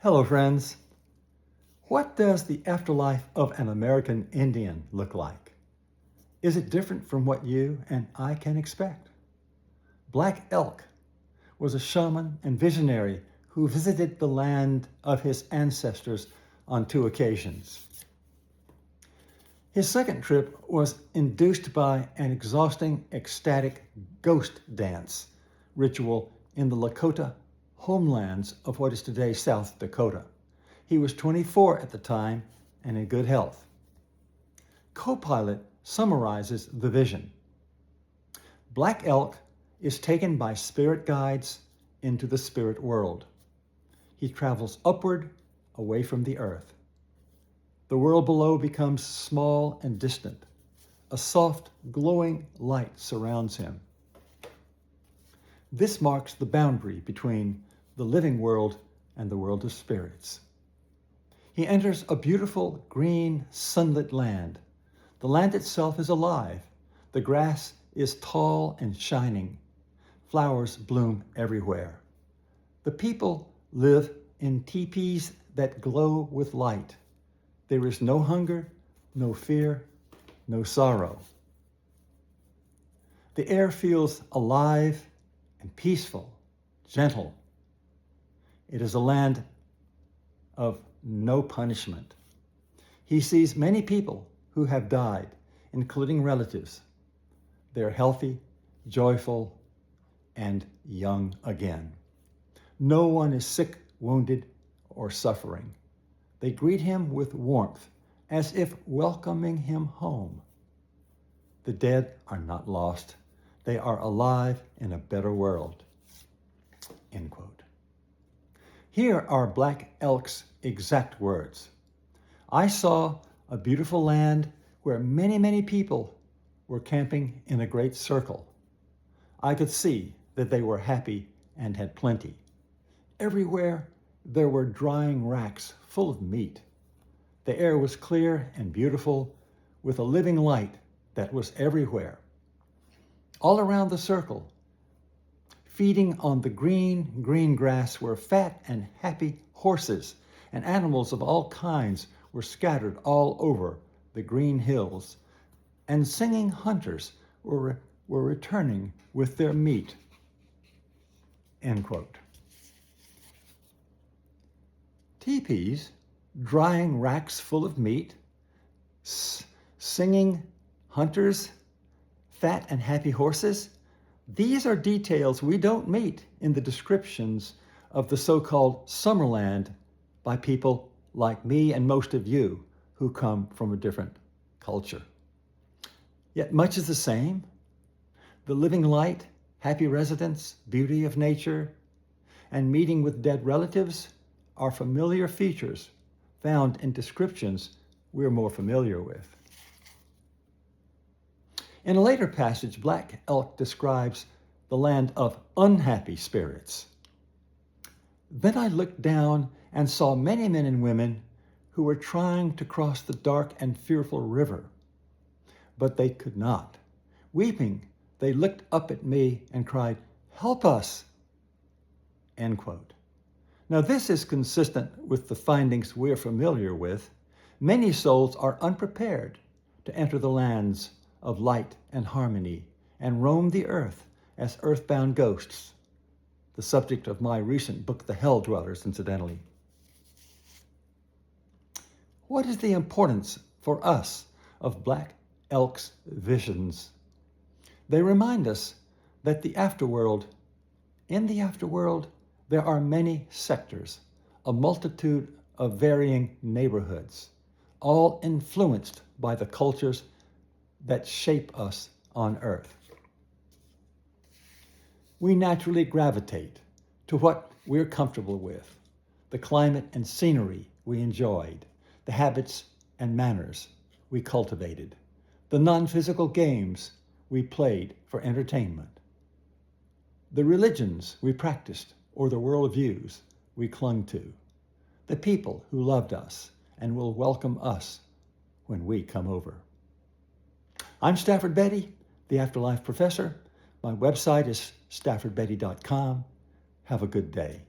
Hello, friends. What does the afterlife of an American Indian look like? Is it different from what you and I can expect? Black Elk was a shaman and visionary who visited the land of his ancestors on 2 occasions. His second trip was induced by an exhausting, ecstatic ghost dance ritual in the Lakota homelands of what is today South Dakota. He was 24 at the time and in good health. Copilot summarizes the vision. Black Elk is taken by spirit guides into the spirit world. He travels upward, away from the earth. The world below becomes small and distant. A soft, glowing light surrounds him. This marks the boundary between the living world and the world of spirits. He enters a beautiful, green, sunlit land. The land itself is alive. The grass is tall and shining. Flowers bloom everywhere. The people live in teepees that glow with light. There is no hunger, no fear, no sorrow. The air feels alive and peaceful, gentle. It is a land of no punishment. He sees many people who have died, including relatives. They're healthy, joyful, and young again. No one is sick, wounded, or suffering. They greet him with warmth, as if welcoming him home. The dead are not lost. They are alive in a better world. End quote. Here are Black Elk's exact words. I saw a beautiful land where many, many people were camping in a great circle. I could see that they were happy and had plenty. Everywhere there were drying racks full of meat. The air was clear and beautiful, with a living light that was everywhere. All around the circle, feeding on the green grass, were fat and happy horses, and animals of all kinds were scattered all over the green hills, and singing hunters were returning with their meat. End quote. Teepees, drying racks full of meat, singing hunters, fat and happy horses. These are details we don't meet in the descriptions of the so-called Summerland by people like me and most of you who come from a different culture. Yet much is the same. The living light, happy residence, beauty of nature, and meeting with dead relatives are familiar features found in descriptions we're more familiar with. In a later passage, Black Elk describes the land of unhappy spirits. Then I looked down and saw many men and women who were trying to cross the dark and fearful river, but they could not. Weeping, they looked up at me and cried, "Help us!" End quote. Now, this is consistent with the findings we're familiar with. Many souls are unprepared to enter the lands of light and harmony and roam the earth as earthbound ghosts, the subject of my recent book, The Hell Dwellers, incidentally. What is the importance for us of Black Elk's visions? They remind us that in the afterworld, there are many sectors, a multitude of varying neighborhoods, all influenced by the cultures that shape us on earth. We naturally gravitate to what we're comfortable with, the climate and scenery we enjoyed, the habits and manners we cultivated, the non-physical games we played for entertainment, the religions we practiced or the worldviews we clung to, the people who loved us and will welcome us when we come over. I'm Stafford Betty, the Afterlife Professor. My website is staffordbetty.com. Have a good day.